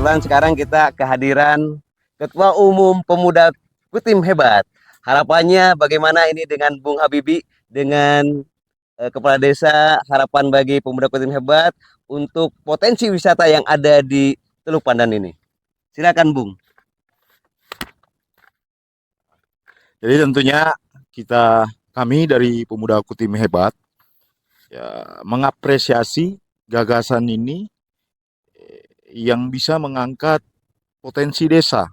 kebetulan sekarang kita kehadiran Ketua Umum Pemuda Kutim Hebat. Harapannya bagaimana ini dengan Bung Habibie, dengan Kepala Desa, harapan bagi Pemuda Kutim Hebat untuk potensi wisata yang ada di Teluk Pandan ini. Silakan Bung. Jadi tentunya kami dari Pemuda Kutim Hebat ya mengapresiasi gagasan ini yang bisa mengangkat potensi desa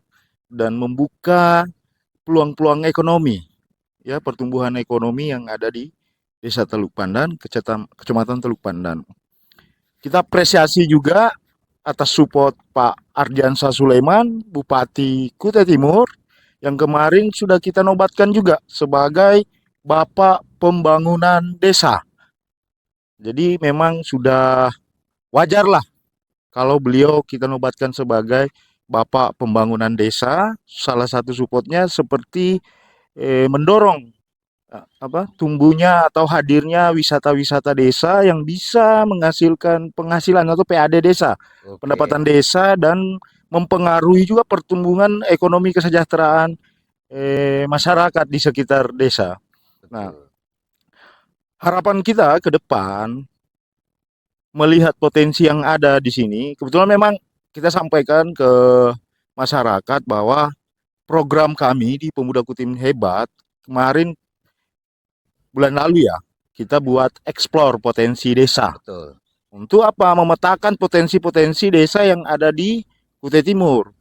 dan membuka peluang-peluang ekonomi, ya pertumbuhan ekonomi yang ada di Desa Teluk Pandan, Kecamatan Teluk Pandan. Kita apresiasi juga atas support Pak Ardiansah Sulaiman, Bupati Kutai Timur, yang kemarin sudah kita nobatkan juga sebagai Bapak Pembangunan Desa. Jadi memang sudah wajarlah kalau beliau kita nobatkan sebagai Bapak Pembangunan Desa. Salah satu supportnya seperti mendorong tumbuhnya atau hadirnya wisata-wisata desa yang bisa menghasilkan penghasilan atau PAD desa, pendapatan desa, dan mempengaruhi juga pertumbuhan ekonomi kesejahteraan masyarakat di sekitar desa. Nah, harapan kita ke depan melihat potensi yang ada di sini, kebetulan memang kita sampaikan ke masyarakat bahwa program kami di Pemuda Kutim Hebat kemarin bulan lalu ya, kita buat explore potensi desa. Betul. Untuk apa? Memetakan potensi-potensi desa yang ada di Kutai Timur.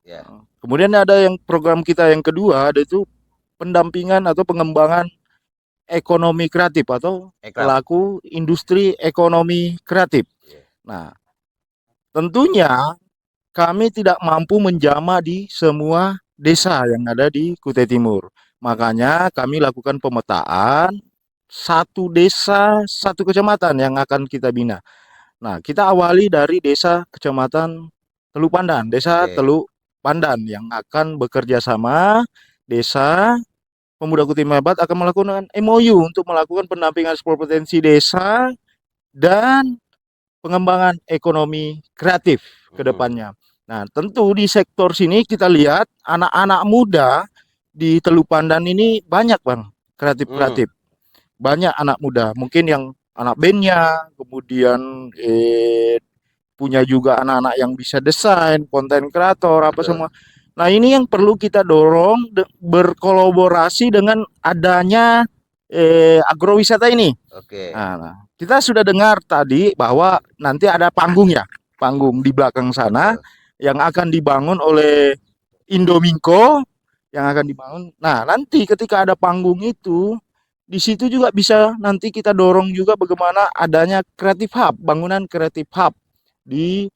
Ya. Kemudian ada yang program kita yang kedua, ada itu pendampingan atau pengembangan ekonomi kreatif atau pelaku industri ekonomi kreatif. Nah, tentunya kami tidak mampu menjamah di semua desa yang ada di Kutai Timur. Makanya kami lakukan pemetaan satu desa, satu kecamatan yang akan kita bina. Nah, kita awali dari desa kecamatan Teluk Pandan, desa Teluk Pandan yang akan bekerja sama desa Pemuda Kutim Hebat akan melakukan MOU untuk melakukan pendampingan ekspor potensi desa dan pengembangan ekonomi kreatif ke depannya. Nah, tentu di sektor sini kita lihat anak-anak muda di Teluk Pandan ini banyak, Bang, kreatif-kreatif. Banyak anak muda, mungkin yang anak bandnya, kemudian punya juga anak-anak yang bisa desain, konten kreator, apa semua. Nah, ini yang perlu kita dorong berkolaborasi dengan adanya agrowisata ini. Nah, kita sudah dengar tadi bahwa nanti ada panggung ya, panggung di belakang sana yang akan dibangun oleh Indominco yang akan dibangun. Nah, nanti ketika ada panggung itu, di situ juga bisa nanti kita dorong juga bagaimana adanya kreatif hub, bangunan kreatif hub di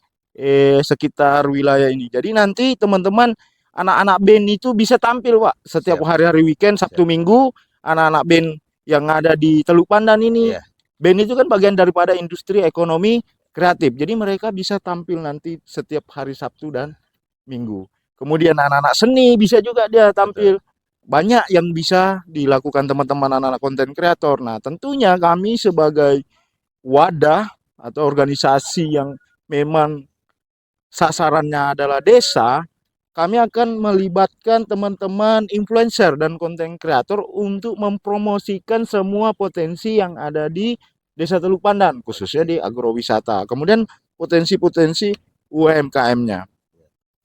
sekitar wilayah ini. Jadi nanti teman-teman anak-anak band itu bisa tampil, Pak, setiap hari-hari weekend, Sabtu Minggu, anak-anak band yang ada di Teluk Pandan ini. Band itu kan bagian daripada industri ekonomi kreatif. Jadi mereka bisa tampil nanti setiap hari Sabtu dan Minggu. Kemudian anak-anak seni bisa juga dia tampil. Banyak yang bisa dilakukan teman-teman anak-anak konten kreator. Nah, tentunya kami sebagai wadah atau organisasi yang memang sasarannya adalah desa, kami akan melibatkan teman-teman influencer dan konten kreator untuk mempromosikan semua potensi yang ada di Desa Teluk Pandan, khususnya di agrowisata. Kemudian potensi-potensi UMKM-nya.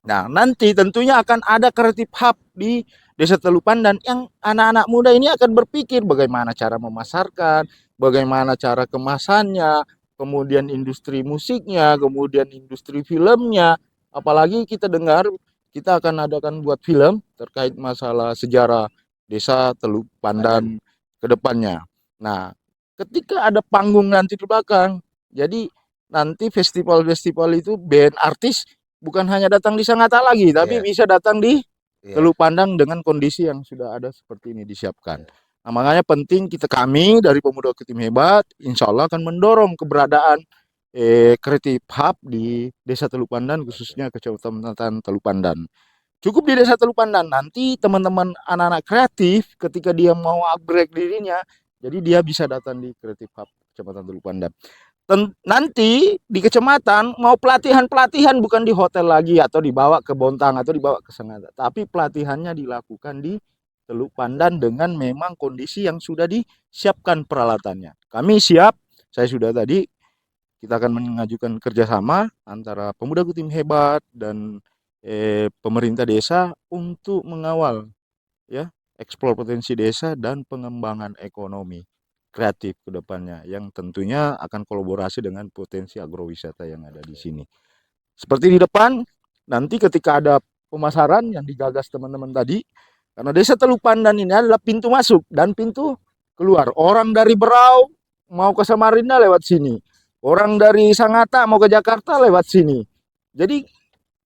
Nah, nanti tentunya akan ada kreatif hub di Desa Teluk Pandan yang anak-anak muda ini akan berpikir bagaimana cara memasarkan, bagaimana cara kemasannya, kemudian industri musiknya, kemudian industri filmnya. Apalagi kita dengar kita akan adakan buat film terkait masalah sejarah Desa Teluk Pandan ke depannya. Nah, ketika ada panggung nanti di belakang, jadi nanti festival-festival itu band artis bukan hanya datang di Sangatta lagi, tapi bisa datang di Teluk Pandan dengan kondisi yang sudah ada seperti ini disiapkan. Nah, makanya penting kami dari Pemuda Kutim Hebat, insya Allah akan mendorong keberadaan kreatif hub di Desa Teluk Pandan, khususnya Kecamatan Teluk Pandan. Cukup di Desa Teluk Pandan, nanti teman-teman anak-anak kreatif ketika dia mau upgrade dirinya, jadi dia bisa datang di kreatif hub Kecamatan Teluk Pandan. Nanti di kecamatan mau pelatihan bukan di hotel lagi atau dibawa ke Bontang atau dibawa ke Sengaja, tapi pelatihannya dilakukan di Teluk Pandan dengan memang kondisi yang sudah disiapkan peralatannya. Kami siap, saya sudah tadi, kita akan mengajukan kerjasama antara Pemuda Kutim Hebat dan pemerintah desa untuk mengawal ya eksplor potensi desa dan pengembangan ekonomi kreatif ke depannya yang tentunya akan kolaborasi dengan potensi agrowisata yang ada di sini. Seperti di depan, nanti ketika ada pemasaran yang digagas teman-teman tadi, karena desa Teluk Pandan ini adalah pintu masuk dan pintu keluar. Orang dari Berau mau ke Samarinda lewat sini. Orang dari Sangatta mau ke Jakarta lewat sini. Jadi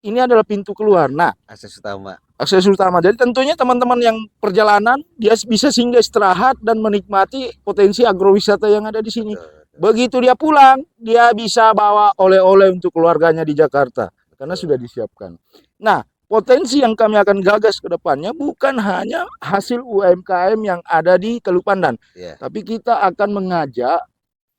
ini adalah pintu keluar. Nah, Akses utama. akses utama. Jadi tentunya teman-teman yang perjalanan dia bisa singgah istirahat dan menikmati potensi agrowisata yang ada di sini. Begitu dia pulang, dia bisa bawa oleh-oleh untuk keluarganya di Jakarta karena sudah disiapkan. Nah, potensi yang kami akan gagas ke depannya bukan hanya hasil UMKM yang ada di Teluk Pandan, tapi kita akan mengajak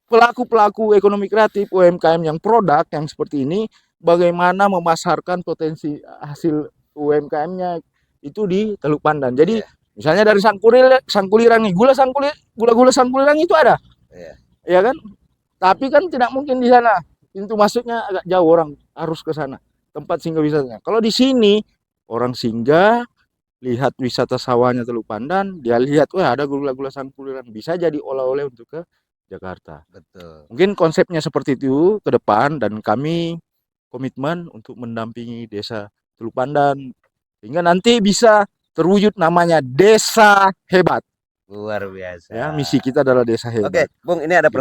pelaku-pelaku ekonomi kreatif UMKM yang produk yang seperti ini bagaimana memasarkan potensi hasil UMKM-nya itu di Teluk Pandan. Jadi misalnya dari Sangkulirang nih, gula Sangkulirang itu ada. Ya kan? Tapi kan tidak mungkin di sana. Pintu masuknya agak jauh, orang harus ke sana. Tempat singgah wisatanya. Kalau di sini orang singgah lihat wisata sawahnya Teluk Pandan, dia lihat wah ada gula-gula Sangkulirang, bisa jadi oleh-oleh untuk ke Jakarta. Betul. Mungkin konsepnya seperti itu ke depan dan kami komitmen untuk mendampingi desa Teluk Pandan hingga nanti bisa terwujud namanya desa hebat. Luar biasa. Ya, misi kita adalah desa hebat. Oke, Bung, ini ada